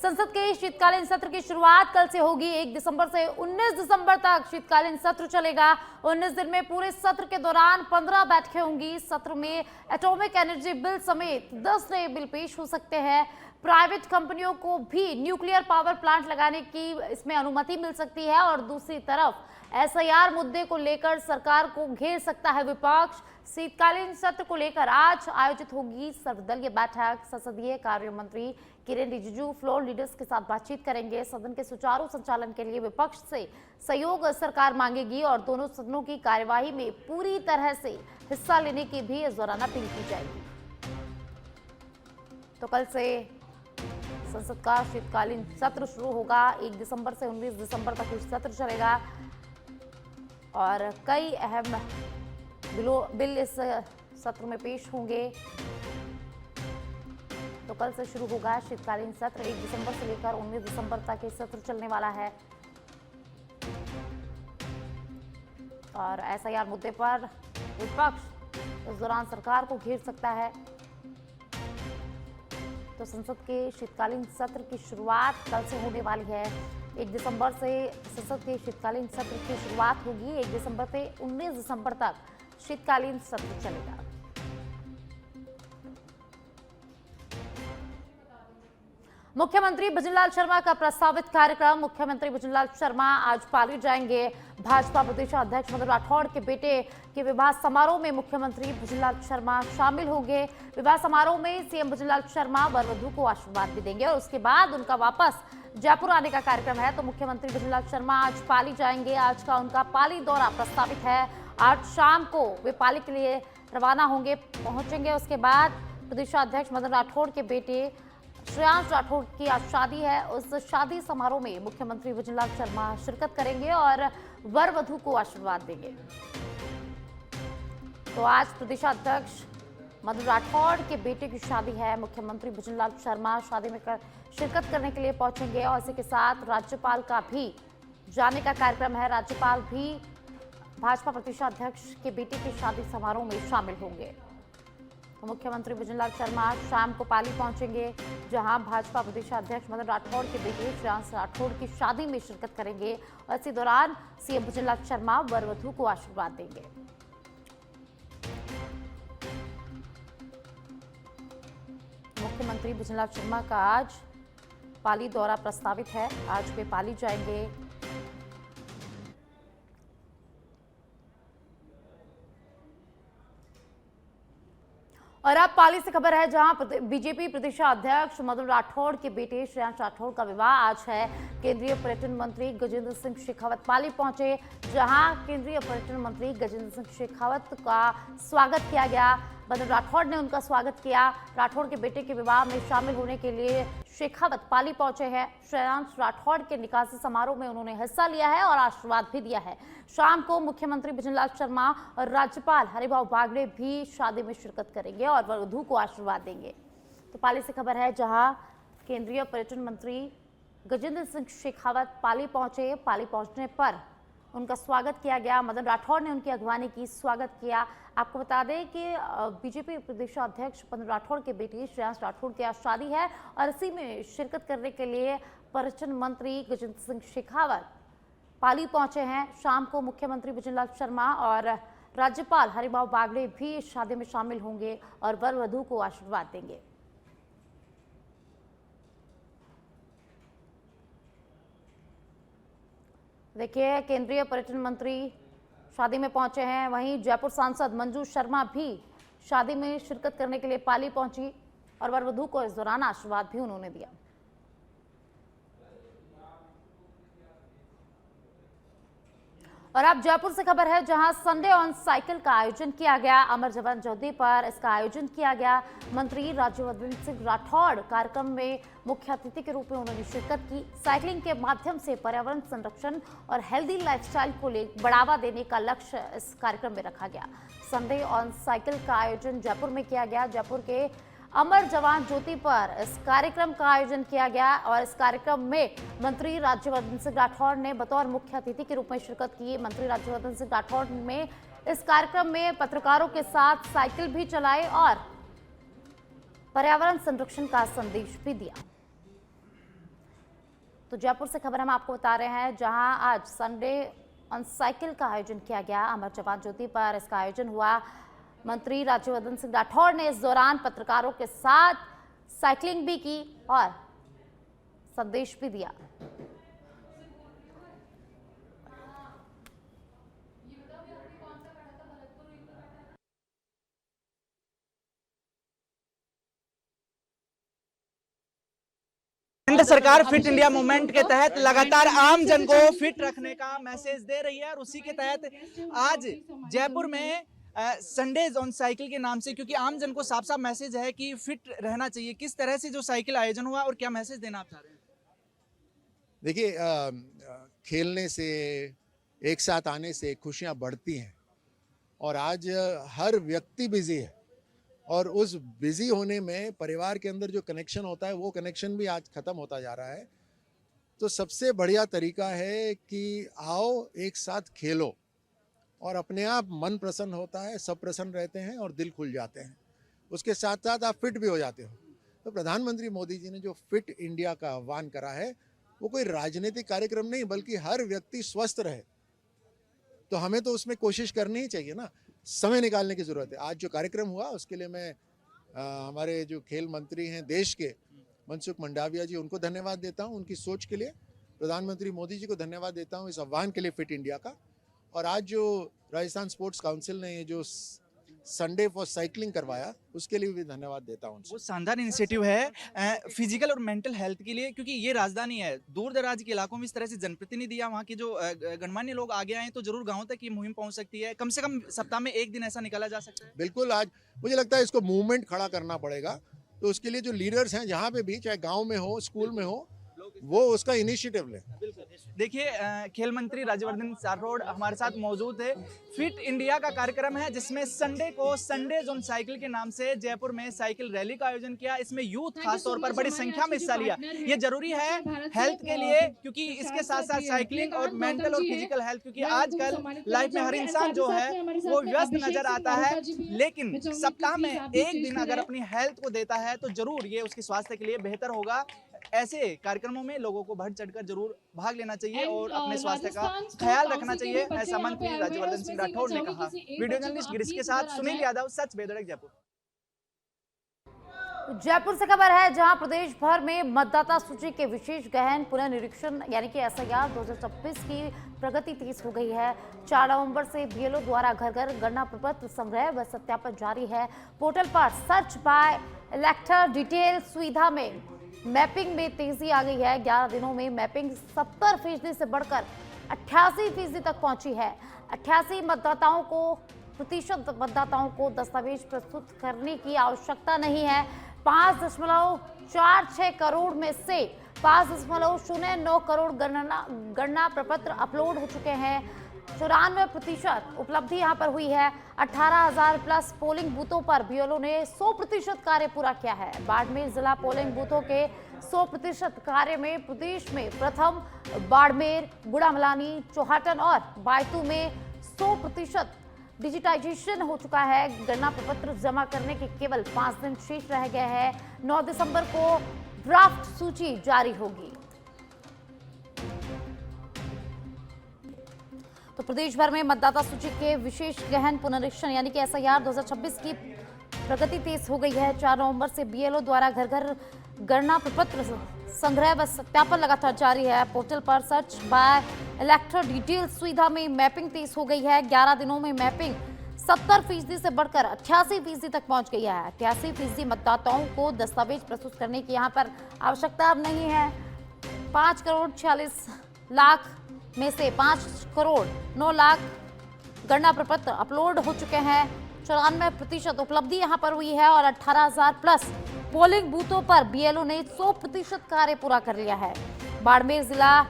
संसद के शीतकालीन सत्र की शुरुआत कल से होगी। 1 दिसंबर से 19 दिसंबर तक शीतकालीन सत्र चलेगा। 19 दिन में पूरे सत्र के दौरान 15 बैठकें होंगी। सत्र में एटॉमिक एनर्जी बिल समेत 10 नए बिल पेश हो सकते हैं। प्राइवेट कंपनियों को भी न्यूक्लियर पावर प्लांट लगाने की इसमें अनुमति मिल सकती है और दूसरी तरफ एसआईआर मुद्दे को लेकर सरकार को घेर सकता है विपक्ष। शीतकालीन सत्र को लेकर आज आयोजित होगी सर्वदलीय बैठक। संसदीय कार्य मंत्री किरेन रिजिजू फ्लोर लीडर्स के साथ बातचीत करेंगे। सदन के सुचारू संचालन के लिए विपक्ष से सहयोग सरकार मांगेगी और दोनों सदनों की कार्यवाही में पूरी तरह से हिस्सा लेने की भी इस दौरान अपील की जाएगी। तो कल से संसद का शीतकालीन सत्र शुरू होगा। 1 दिसंबर से 19 दिसंबर तक सत्र चलेगा और कई अहम बिल इस सत्र में पेश होंगे। तो कल से शुरू होगा शीतकालीन सत्र। 1 दिसंबर से लेकर 19 दिसंबर तक ये सत्र चलने वाला है और एसआईआर मुद्दे पर विपक्ष इस दौरान सरकार को घेर सकता है। तो संसद के शीतकालीन सत्र की शुरुआत कल से होने वाली है। 1 दिसंबर से संसद के शीतकालीन सत्र की शुरुआत होगी। 1 दिसंबर से 19 दिसंबर तक शीतकालीन सत्र चलेगा। मुख्यमंत्री भजनलाल शर्मा का प्रस्तावित कार्यक्रम। मुख्यमंत्री भजनलाल शर्मा आज पाली जाएंगे। भाजपा प्रदेश अध्यक्ष मदन राठौड़ के बेटे के विवाह समारोह में मुख्यमंत्री भजनलाल शर्मा शामिल होंगे। विवाह समारोह में सीएम भजनलाल शर्मा वर वधू को आशीर्वाद भी देंगे और उसके बाद उनका वापस जयपुर आने का कार्यक्रम है। तो मुख्यमंत्री भजनलाल शर्मा आज पाली जाएंगे। आज का उनका पाली दौरा प्रस्तावित है। आज शाम को वे पाली के लिए रवाना होंगे, पहुंचेंगे। उसके बाद प्रदेशाध्यक्ष मदन राठौड़ के बेटे श्रेयांश राठौड़ की आज शादी है। उस शादी समारोह में मुख्यमंत्री भजनलाल शर्मा शिरकत करेंगे और वर वधू को आशीर्वाद देंगे। तो आज प्रदेशाध्यक्ष मदन राठौड़ के बेटे की शादी है। मुख्यमंत्री भजनलाल शर्मा शादी में शिरकत करने के लिए पहुंचेंगे और इसी के साथ राज्यपाल का भी जाने का कार्यक्रम है। राज्यपाल भी भाजपा प्रदेशाध्यक्ष के बेटे की शादी समारोह में शामिल होंगे। तो मुख्यमंत्री भजनलाल शर्मा शाम को पाली पहुंचेंगे, जहां भाजपा प्रदेशाध्यक्ष मदन राठौड़ के बेटे श्रेयांश राठौड़ की शादी में शिरकत करेंगे और इसी दौरान सीएम भजनलाल शर्मा वर वधू को आशीर्वाद देंगे। मुख्यमंत्री भजनलाल शर्मा का आज पाली दौरा प्रस्तावित है। आज वे पाली जाएंगे। और अब पाली से खबर है, जहां बीजेपी प्रदेशाध्यक्ष मदन राठौड़ के बेटे श्रेयांश राठौड़ का विवाह आज है। केंद्रीय पर्यटन मंत्री गजेंद्र सिंह शेखावत पाली पहुंचे, जहां केंद्रीय पर्यटन मंत्री गजेंद्र सिंह शेखावत का स्वागत किया गया। मदन राठौड़ ने उनका स्वागत किया। राठौड़ के बेटे के विवाह में शामिल होने के लिए शेखावत पाली पहुंचे हैं। श्रेयांश राठौड़ के निकासी समारोह में उन्होंने हिस्सा लिया है और आशीर्वाद भी दिया है। शाम को मुख्यमंत्री भजनलाल शर्मा और राज्यपाल हरिभाऊ बागड़े भी शादी में शिरकत करेंगे और वधू को आशीर्वाद देंगे। तो पाली से खबर है, जहां केंद्रीय पर्यटन मंत्री गजेंद्र सिंह शेखावत पाली पहुंचे। पाली पहुंचने पर उनका स्वागत किया गया। मदन राठौड़ ने उनकी अगवानी की, स्वागत किया। आपको बता दें कि बीजेपी प्रदेशाध्यक्ष मदन राठौड़ के बेटे श्रेयांश राठौड़ की आज शादी है और इसी में शिरकत करने के लिए पर्यटन मंत्री गजेंद्र सिंह शेखावत पाली पहुंचे हैं। शाम को मुख्यमंत्री भजनलाल शर्मा और राज्यपाल हरिभाऊ बागड़े भी इस शादी में शामिल होंगे और वर वधू को आशीर्वाद देंगे। देखिए, केंद्रीय पर्यटन मंत्री शादी में पहुंचे हैं। वहीं जयपुर सांसद मंजू शर्मा भी शादी में शिरकत करने के लिए पाली पहुंची और वर वधू को इस दौरान आशीर्वाद भी उन्होंने दिया। और अब जयपुर से खबर है, जहां संडे ऑन साइकिल का आयोजन किया गया। अमर जवान ज्योति पर इसका आयोजन किया गया। मंत्री राज्यवर्धन सिंह राठौड़ कार्यक्रम में मुख्य अतिथि के रूप में उन्होंने शिरकत की। साइकिलिंग के माध्यम से पर्यावरण संरक्षण और हेल्दी लाइफस्टाइल को बढ़ावा देने का लक्ष्य इस कार्यक्रम में रखा गया। संडे ऑन साइकिल का आयोजन जयपुर में किया गया। जयपुर के अमर जवान ज्योति पर इस कार्यक्रम का आयोजन किया गया और इस कार्यक्रम में मंत्री राज्यवर्धन सिंह राठौड़ ने बतौर मुख्य अतिथि के रूप में शिरकत की। मंत्री राज्यवर्धन सिंह राठौड़ ने इस कार्यक्रम में पत्रकारों के साथ साइकिल भी चलाई और पर्यावरण संरक्षण का संदेश भी दिया। तो जयपुर से खबर हम आपको बता रहे हैं, जहां आज संडे ऑन साइकिल का आयोजन किया गया। अमर जवान ज्योति पर इसका आयोजन हुआ। मंत्री राज्यवर्धन सिंह राठौड़ ने इस दौरान पत्रकारों के साथ साइकिलिंग भी की और संदेश भी दिया। केंद्र सरकार फिट इंडिया मूवमेंट के तहत लगातार आम जन को फिट रखने का मैसेज दे रही है और उसी के तहत आज जयपुर में संडेज ऑन साइकिल के नाम से, क्योंकि आम जन को साफ साफ मैसेज है कि फिट रहना चाहिए। किस तरह से जो साइकिल आयोजन हुआ और क्या मैसेज देना आप चाह रहे हैं? देखिए, खेलने से, एक साथ आने से खुशियां बढ़ती हैं और आज हर व्यक्ति बिजी है और उस बिजी होने में परिवार के अंदर जो कनेक्शन होता है वो कनेक्शन भी आज खत्म होता जा रहा है। तो सबसे बढ़िया तरीका है कि आओ एक साथ खेलो और अपने आप मन प्रसन्न होता है, सब प्रसन्न रहते हैं और दिल खुल जाते हैं। उसके साथ साथ आप फिट भी हो जाते हो। तो प्रधानमंत्री मोदी जी ने जो फिट इंडिया का आह्वान करा है वो कोई राजनीतिक कार्यक्रम नहीं, बल्कि हर व्यक्ति स्वस्थ रहे। तो हमें तो उसमें कोशिश करनी ही चाहिए ना, समय निकालने की जरूरत है। आज जो कार्यक्रम हुआ उसके लिए मैं हमारे जो खेल मंत्री हैं देश के, मनसुख मंडाविया जी, उनको धन्यवाद देता हूं। उनकी सोच के लिए प्रधानमंत्री मोदी जी को धन्यवाद देता हूं इस आह्वान के लिए फिट इंडिया का। और आज जो राजस्थान स्पोर्ट्स काउंसिल ने ये जो संडे फॉर साइकिलिंग करवाया उसके लिए भी धन्यवाद देता हूं। वो शानदार इनिशिएटिव है फिजिकल और मेंटल हेल्थ के लिए, क्योंकि ये राजधानी है। दूर दराज के इलाकों में इस तरह से जनप्रतिनिधि या वहाँ के जो गणमान्य लोग आगे आए तो जरूर गाँव तक ये मुहिम पहुँच सकती है। कम से कम सप्ताह में एक दिन ऐसा निकाला जा सकता है। बिल्कुल, आज मुझे लगता है इसको मूवमेंट खड़ा करना पड़ेगा। तो उसके लिए जो लीडर्स हैं जहाँ पे भी, चाहे गाँव में हो, स्कूल में हो, वो उसका इनिशिएटिव लें। देखिए, खेल मंत्री राज्यवर्धन राठौड़ हमारे साथ मौजूद है। फिट इंडिया का कार्यक्रम है जिसमें संडे को संडे जोन साइकिल के नाम से जयपुर में साइकिल रैली का आयोजन किया। इसमें यूथ खासतौर पर बड़ी संख्या में हिस्सा लिया। ये जरूरी है हेल्थ के लिए, क्योंकि इसके साथ साथ साइकिलिंग और मेंटल और फिजिकल हेल्थ, क्योंकि आजकल लाइफ में हर इंसान जो है वो व्यस्त नजर आता है, लेकिन सप्ताह में एक दिन अगर अपनी हेल्थ को देता है तो जरूर ये उसके स्वास्थ्य के लिए बेहतर होगा। ऐसे कार्यक्रमों में लोगों को बढ़ चढ़कर जरूर भाग लेना चाहिए और अपने स्वास्थ्य का ख्याल रखना चाहिए, ऐसा मंत्री राज्यवर्धन सिंह राठौड़ ने कहा। वीडियो जर्नलिस्ट गिरीश के साथ सुनील यादव, सच बेधड़क, जयपुर। जयपुर से खबर है, जहां प्रदेश भर में मतदाता सूची के विशेष गहन पुनर्निरीक्षण यानी कि एसआईआर 2026 की प्रगति तेज हो गई है। 4 नवंबर से बीएलओ द्वारा घर घर गणना प्रपत्र संग्रह व सत्यापन जारी है। पोर्टल पर सर्च बाय इलेक्टर डिटेल सुविधा में मैपिंग में तेजी आ गई है। 11 दिनों में मैपिंग 70% से बढ़कर 88% तक पहुंची है। 88 प्रतिशत मतदाताओं को दस्तावेज प्रस्तुत करने की आवश्यकता नहीं है। 5.46 करोड़ में से 5.09 करोड़ गणना प्रपत्र अपलोड हो चुके हैं। 94% उपलब्धि यहां पर हुई है। 18,000 प्लस पोलिंग बूथों पर बीएलओ ने 100% कार्य पूरा किया है। बाड़मेर जिला पोलिंग बूथों के 100% कार्य में प्रदेश में प्रथम, बाड़मेर, गुड़ामलानी, चौहाटन और बायतू में 100% डिजिटाइजेशन हो चुका है। गणना प्रपत्र जमा करने के केवल 5 दिन शेष रह गए हैं। 9 दिसंबर को ड्राफ्ट सूची जारी होगी। तो प्रदेश भर में मतदाता सूची के विशेष गहन पुनरीक्षण यानी कि एसआईआर 2026 की प्रगति तेज हो गई है। 4 नवंबर से बीएलओ द्वारा घर घर गणना प्रपत्र संग्रह व सत्यापन लगातार जारी है। पोर्टल पर सर्च बाय इलेक्टर डिटेल सुविधा में मैपिंग तेज हो गई है। 11 दिनों में मैपिंग 70% से बढ़कर 88% तक पहुंच गई है। 88% मतदाताओं को दस्तावेज प्रस्तुत करने की यहां पर आवश्यकता अब नहीं है। 5 करोड़ 46 लाख में से 5 करोड़ 9 लाख गणना प्रपत्र अपलोड हो चुके हैं। 94% उपलब्धि यहां पर हुई है और 18,000 प्लस पोलिंग बूथों पर बीएलओ ने 100% कार्य पूरा कर लिया है। बाड़मेर जिला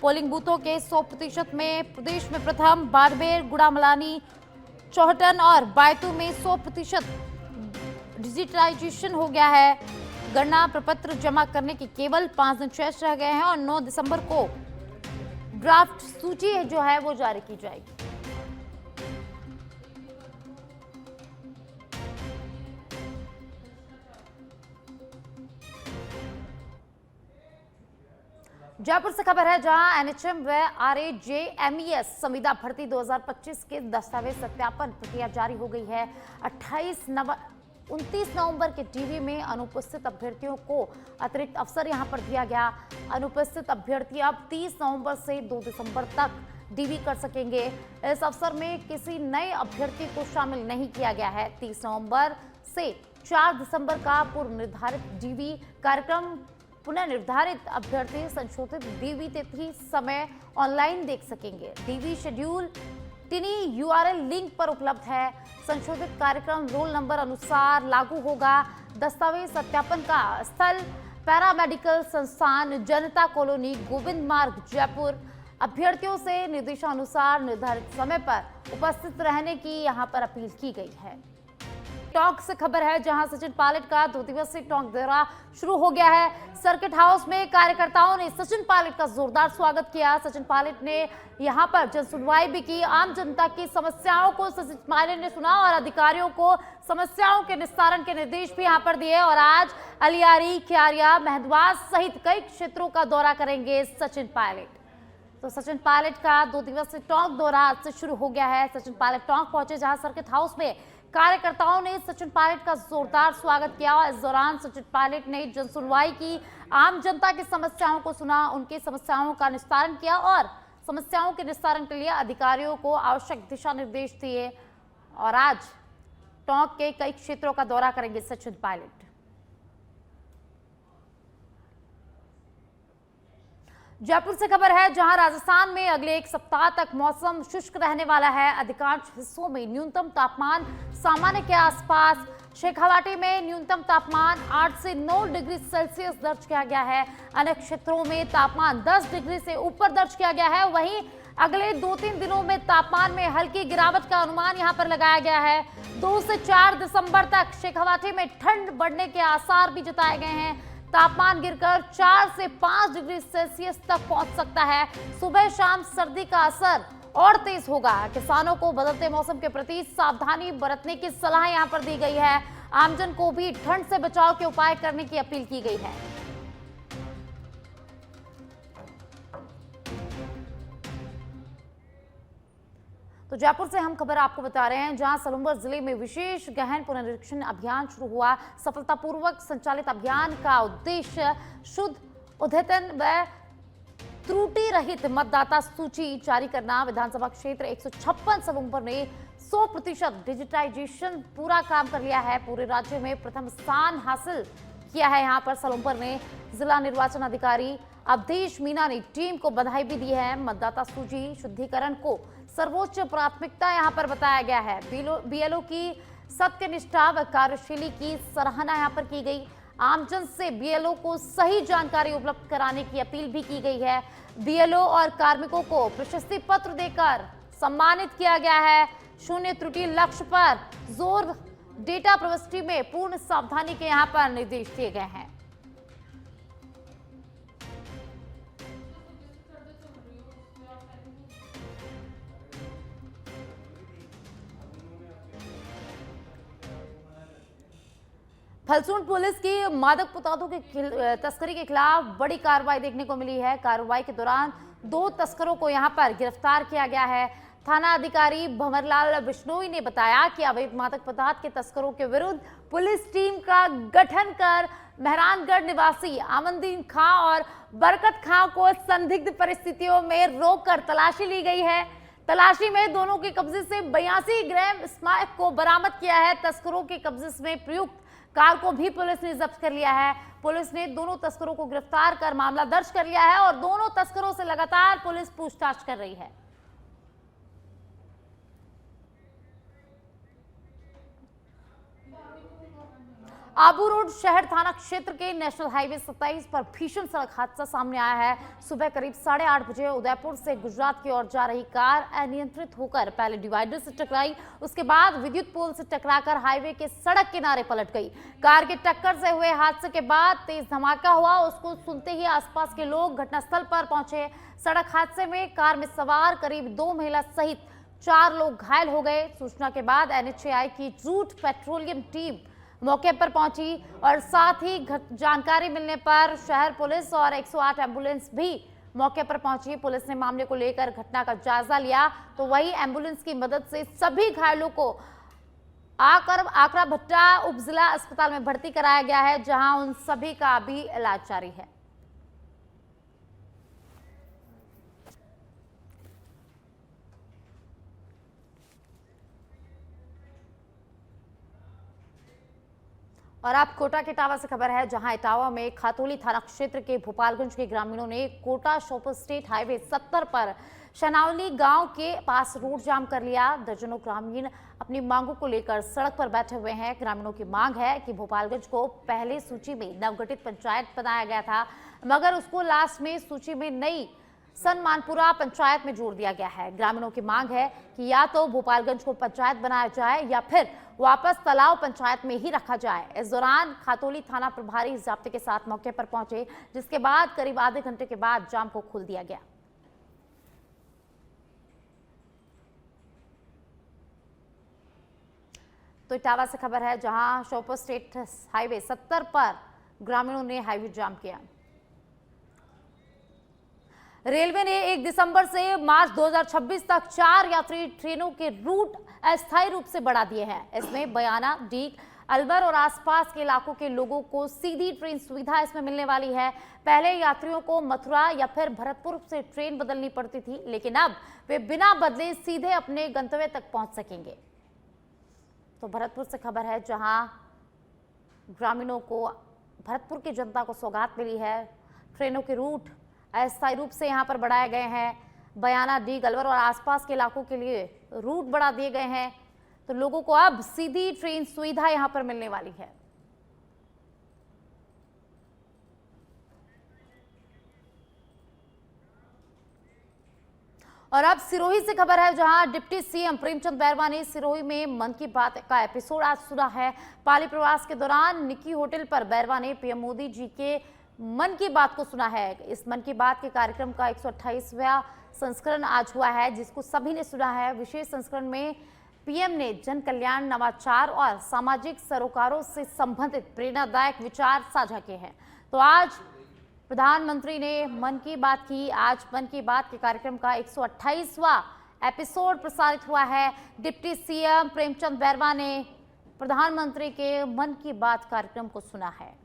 पोलिंग बूथों के 100% में प्रदेश में प्रथम, बाड़मेर, गुड़ामलानी, चौहटन और बायतू में 100% डिजिटाइजेशन हो गया है। गणना प्रपत्र जमा करने के केवल 5 दिन शेष रह गए हैं और 9 दिसंबर को ड्राफ्ट सूची जो है वो जारी की जाएगी। जयपुर से खबर है जहां एनएचएम व आरएजेएमईएस संविदा भर्ती 2025 के दस्तावेज सत्यापन प्रक्रिया जारी हो गई है। 29 नवंबर के डीवी में अनुपस्थित अभ्यर्थियों को अतिरिक्त अवसर यहां पर दिया गया। अनुपस्थित अभ्यर्थी अब 30 नवंबर से 2 दिसंबर तक डीवी कर सकेंगे। इस अवसर में किसी नए अभ्यर्थी को शामिल नहीं किया गया है। 30 नवंबर से 4 दिसंबर का पूर्व निर्धारित डीवी कार्यक्रम पुनः निर्धारित अभ्यर्थी संशोधित डीवी तिथि समय ऑनलाइन देख सकेंगे। DV schedule tiny URL link पर उपलब्ध है। संशोधित कार्यक्रम रोल नंबर अनुसार लागू होगा। दस्तावेज सत्यापन का स्थल पैरामेडिकल संस्थान जनता कॉलोनी गोविंद मार्ग जयपुर। अभ्यर्थियों से निर्देशानुसार निर्धारित समय पर उपस्थित रहने की यहां पर अपील की गई है। टोंक से खबर है जहां सचिन पायलट का 2 दिवसीय टोंक दौरा शुरू हो गया है। सर्किट हाउस में कार्यकर्ताओं ने सचिन पायलट का जोरदार स्वागत किया। सचिन पायलट ने यहां पर जन सुनवाई भी की। आम जनता की समस्याओं को सचिन पायलट ने सुना और अधिकारियों को समस्याओं के निस्तारण के निर्देश भी यहां पर दिए। और आज अलियारी, क्यारिया, महदवास सहित कई क्षेत्रों का दौरा करेंगे सचिन पायलट। तो सचिन पायलट का 2 दिवसीय टोंक दौरा आज से शुरू हो गया है। सचिन पायलट टोंक पहुंचे जहां सर्किट हाउस में कार्यकर्ताओं ने सचिन पायलट का जोरदार स्वागत किया। इस दौरान सचिन पायलट ने जन सुनवाई की, आम जनता की समस्याओं को सुना, उनकी समस्याओं का निस्तारण किया और समस्याओं के निस्तारण के लिए अधिकारियों को आवश्यक दिशा निर्देश दिए। और आज टोंक के कई क्षेत्रों का दौरा करेंगे सचिन पायलट। जयपुर से खबर है जहां राजस्थान में अगले 1 सप्ताह तक मौसम शुष्क रहने वाला है। अधिकांश हिस्सों में न्यूनतम तापमान सामान्य के आसपास। शेखावाटी में न्यूनतम तापमान 8 से 9 डिग्री सेल्सियस दर्ज किया गया है। अन्य क्षेत्रों में तापमान 10 डिग्री से ऊपर दर्ज किया गया है। वहीं अगले 2-3 दिनों में तापमान में हल्की गिरावट का अनुमान यहां पर लगाया गया है। 2 से 4 दिसंबर तक शेखावाटी में ठंड बढ़ने के आसार भी जताए गए हैं। तापमान गिरकर 4 से 5 डिग्री सेल्सियस तक पहुंच सकता है। सुबह शाम सर्दी का असर और तेज होगा। किसानों को बदलते मौसम के प्रति सावधानी बरतने की सलाह यहां पर दी गई है। आमजन को भी ठंड से बचाव के उपाय करने की अपील की गई है। तो जयपुर से हम खबर आपको बता रहे हैं जहां सलूंबर जिले में विशेष गहन पुनरीक्षण अभियान शुरू हुआ। सफलतापूर्वक संचालित अभियान का उद्देश्य शुद्ध, अद्यतन व त्रुटि रहित मतदाता सूची जारी करना। विधानसभा क्षेत्र 156 सलूंबर ने 100% डिजिटाइजेशन पूरा काम कर लिया है। पूरे राज्य में प्रथम स्थान हासिल किया है। यहाँ पर सलूंबर ने जिला निर्वाचन अधिकारी अवधेश मीना ने टीम को बधाई भी दी है। मतदाता सूची शुद्धिकरण को सर्वोच्च प्राथमिकता यहां पर बताया गया है। बीएलओ की सत्यनिष्ठा व कार्यशैली की सराहना यहां पर की गई। आमजन से बीएलओ को सही जानकारी उपलब्ध कराने की अपील भी की गई है। बीएलओ और कार्मिकों को प्रशस्ति पत्र देकर सम्मानित किया गया है। शून्य त्रुटि लक्ष्य पर जोर, डेटा प्रविष्टि में पूर्ण सावधानी के यहां पर निर्देश दिए गए हैं। फलसून पुलिस की मादक पदार्थों की तस्करी के खिलाफ बड़ी कार्रवाई देखने को मिली है। कार्रवाई के दौरान 2 तस्करों को यहां पर गिरफ्तार किया गया है। थाना अधिकारी भंवरलाल बिश्नोई ने बताया कि अवैध मादक पदार्थ के तस्करों के विरुद्ध पुलिस टीम का गठन कर मेहरानगढ़ निवासी आमनदीन खां और बरकत खां को संदिग्ध परिस्थितियों में रोककर तलाशी ली गई है। तलाशी में दोनों के कब्जे से 82 ग्राम स्मैक को बरामद किया है। तस्करों के कब्जे में प्रयुक्त कार को भी पुलिस ने जब्त कर लिया है। पुलिस ने दोनों तस्करों को गिरफ्तार कर मामला दर्ज कर लिया है और दोनों तस्करों से लगातार पुलिस पूछताछ कर रही है। आबू रोड शहर थाना क्षेत्र के नेशनल हाईवे 27 पर भीषण सड़क हादसा सामने आया है। सुबह करीब 8:30 बजे उदयपुर से गुजरात की ओर जा रही कार अनियंत्रित होकर पहले डिवाइडर से टकराई, उसके बाद विद्युत पोल से टकराकर हाईवे के सड़क किनारे पलट गई। कार की टक्कर से हुए हादसे के बाद तेज धमाका हुआ। उसको सुनते ही आसपास के लोग घटनास्थल पर पहुंचे। सड़क हादसे में कार में सवार करीब 2 महिला सहित 4 लोग घायल हो गए। सूचना के बाद NHAI की रूट पेट्रोलियम टीम मौके पर पहुंची और साथ ही जानकारी मिलने पर शहर पुलिस और 108 एम्बुलेंस भी मौके पर पहुंची पुलिस ने मामले को लेकर घटना का जायजा लिया तो वही एम्बुलेंस की मदद से सभी घायलों को आकरा भट्टा उप जिला अस्पताल में भर्ती कराया गया है, जहां उन सभी का अभी इलाज जारी है। और आप कोटा के इटावा से खबर है, जहां इटावा में खातोली थाना क्षेत्र के भोपालगंज के ग्रामीणों ने कोटा शोपर स्टेट हाईवे 70 पर शनावली गांव के पास रोड जाम कर लिया। दर्जनों ग्रामीण अपनी मांगों को लेकर सड़क पर बैठे हुए हैं। ग्रामीणों की मांग है कि भोपालगंज को पहले सूची में नवगठित पंचायत बनाया गया था, मगर उसको लास्ट में सूची में नई सनमानपुरा पंचायत में जोड़ दिया गया है। ग्रामीणों की मांग है कि या तो भोपालगंज को पंचायत बनाया जाए या फिर वापस तलाव पंचायत में ही रखा जाए। इस दौरान खातोली थाना प्रभारी जाब्ते के साथ मौके पर पहुंचे, जिसके बाद करीब आधे घंटे के बाद जाम को खोल दिया गया। तो इटावा से खबर है, जहां शोपर स्टेट हाईवे 70 पर ग्रामीणों ने हाईवे जाम किया। रेलवे ने 1 दिसंबर से मार्च 2026 तक 4 यात्री ट्रेनों के रूट अस्थायी रूप से बढ़ा दिए हैं। इसमें बयाना, डीग, अलवर और आसपास के इलाकों के लोगों को सीधी ट्रेन सुविधा इसमें मिलने वाली है। पहले यात्रियों को मथुरा या फिर भरतपुर से ट्रेन बदलनी पड़ती थी, लेकिन अब वे बिना बदले सीधे अपने गंतव्य तक पहुंच सकेंगे। तो भरतपुर से खबर है, जहां ग्रामीणों को, भरतपुर की जनता को सौगात मिली है। ट्रेनों के रूट अस्थायी रूप से यहां पर बढ़ाए गए हैं। बयाना, डीग, अलवर और आसपास के इलाकों के लिए रूट बढ़ा दिए गए हैं, तो लोगों को अब सीधी ट्रेन सुविधा यहां पर मिलने वाली है। और अब सिरोही से खबर है, जहां डिप्टी सीएम प्रेमचंद बैरवा ने सिरोही में मन की बात का एपिसोड आज सुना है। पाली प्रवास के दौरान निकी होटल पर बैरवा ने पीएम मोदी जी के मन की बात को सुना है। इस मन की बात के कार्यक्रम का 128वां संस्करण आज हुआ है, जिसको सभी ने सुना है। विशेष संस्करण में पीएम ने जन कल्याण, नवाचार और सामाजिक सरोकारों से संबंधित प्रेरणादायक विचार साझा किए हैं। तो आज प्रधानमंत्री ने मन की बात की। आज मन की बात के कार्यक्रम का 128वां एपिसोड प्रसारित हुआ है। डिप्टी सीएम प्रेमचंद बैरवा ने प्रधानमंत्री के मन की बात कार्यक्रम को सुना है।